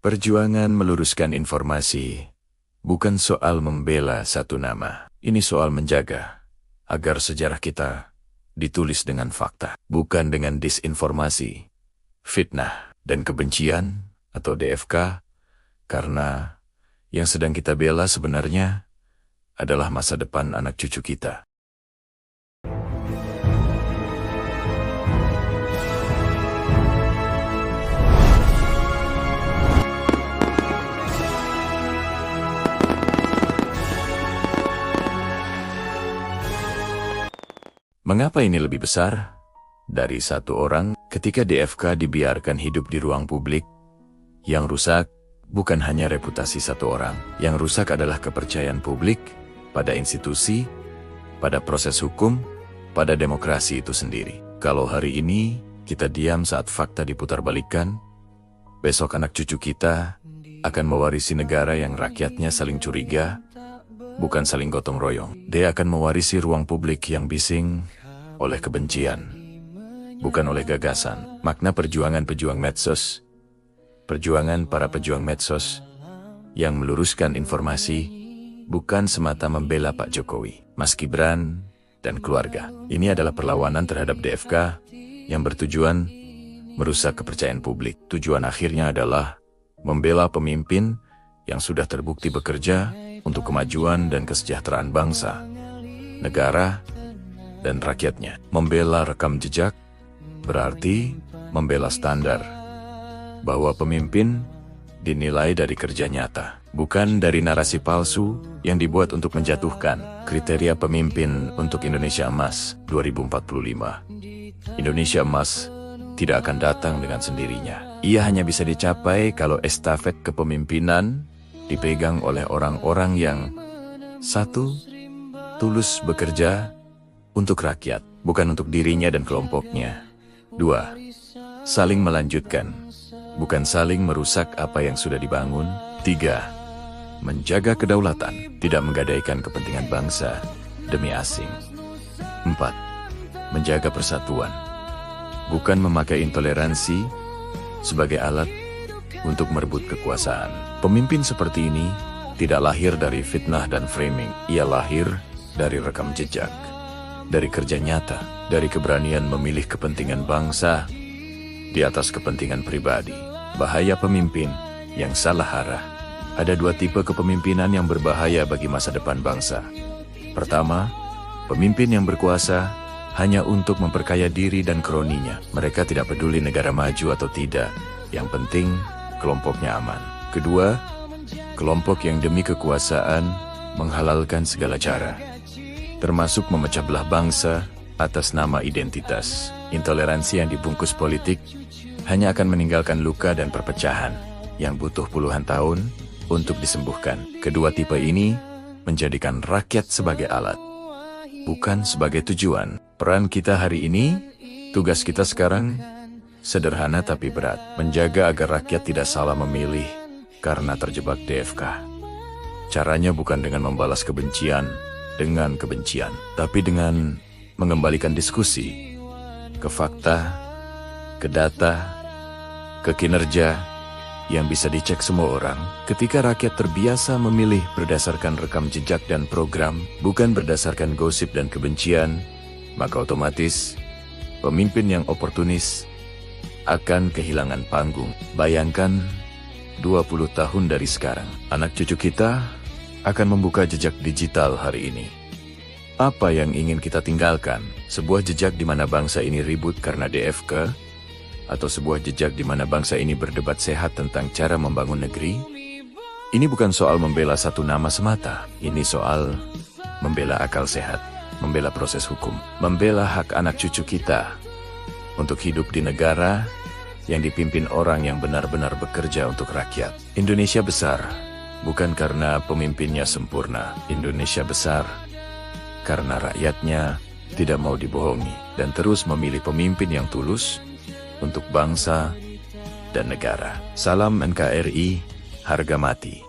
Perjuangan meluruskan informasi bukan soal membela satu nama. Ini soal menjaga agar sejarah kita ditulis dengan fakta, bukan dengan disinformasi, fitnah, dan kebencian atau DFK, karena yang sedang kita bela sebenarnya adalah masa depan anak cucu kita. Mengapa ini lebih besar dari satu orang ketika DFK dibiarkan hidup di ruang publik? Yang rusak bukan hanya reputasi satu orang, yang rusak adalah kepercayaan publik pada institusi, pada proses hukum, pada demokrasi itu sendiri. Kalau hari ini kita diam saat fakta diputarbalikkan, besok anak cucu kita akan mewarisi negara yang rakyatnya saling curiga, bukan saling gotong royong. Dia akan mewarisi ruang publik yang bising oleh kebencian, bukan oleh gagasan. Makna perjuangan pejuang medsos, perjuangan para pejuang medsos yang meluruskan informasi, bukan semata membela Pak Jokowi, Mas Gibran, dan keluarga. Ini adalah perlawanan terhadap DFK yang bertujuan merusak kepercayaan publik. Tujuan akhirnya adalah membela pemimpin yang sudah terbukti bekerja untuk kemajuan dan kesejahteraan bangsa, negara, dan rakyatnya. Membela rekam jejak berarti membela standar bahwa pemimpin dinilai dari kerja nyata, bukan dari narasi palsu yang dibuat untuk menjatuhkan. Kriteria pemimpin untuk Indonesia Emas 2045. Indonesia Emas tidak akan datang dengan sendirinya. Ia hanya bisa dicapai kalau estafet kepemimpinan dipegang oleh orang-orang yang satu, tulus bekerja untuk rakyat, bukan untuk dirinya dan kelompoknya. Dua, saling melanjutkan, bukan saling merusak apa yang sudah dibangun. Tiga, menjaga kedaulatan, tidak menggadaikan kepentingan bangsa demi asing. Empat, menjaga persatuan, bukan memakai intoleransi sebagai alat untuk merebut kekuasaan. Pemimpin seperti ini tidak lahir dari fitnah dan framing. Ia lahir dari rekam jejak, dari kerja nyata, dari keberanian memilih kepentingan bangsa di atas kepentingan pribadi. Bahaya pemimpin yang salah arah. Ada dua tipe kepemimpinan yang berbahaya bagi masa depan bangsa. Pertama, pemimpin yang berkuasa hanya untuk memperkaya diri dan kroninya. Mereka tidak peduli negara maju atau tidak. Yang penting, kelompoknya aman. Kedua, kelompok yang demi kekuasaan menghalalkan segala cara, termasuk memecah belah bangsa atas nama identitas. Intoleransi yang dibungkus politik hanya akan meninggalkan luka dan perpecahan yang butuh puluhan tahun untuk disembuhkan. Kedua tipe ini menjadikan rakyat sebagai alat, bukan sebagai tujuan. Peran kita hari ini, tugas kita sekarang, sederhana tapi berat. Menjaga agar rakyat tidak salah memilih karena terjebak DFK. Caranya bukan dengan membalas kebencian dengan kebencian, tapi dengan mengembalikan diskusi ke fakta, ke data, ke kinerja yang bisa dicek semua orang. Ketika rakyat terbiasa memilih berdasarkan rekam jejak dan program, bukan berdasarkan gosip dan kebencian, maka otomatis pemimpin yang oportunis akan kehilangan panggung. Bayangkan 20 tahun dari sekarang, anak cucu kita akan membuka jejak digital hari ini. Apa yang ingin kita tinggalkan? Sebuah jejak di mana bangsa ini ribut karena DFK? Atau sebuah jejak di mana bangsa ini berdebat sehat tentang cara membangun negeri? Ini bukan soal membela satu nama semata. Ini soal membela akal sehat, membela proses hukum, membela hak anak cucu kita untuk hidup di negara yang dipimpin orang yang benar-benar bekerja untuk rakyat. Indonesia besar, bukan karena pemimpinnya sempurna. Indonesia besar karena rakyatnya tidak mau dibohongi dan terus memilih pemimpin yang tulus untuk bangsa dan negara. Salam NKRI, harga mati.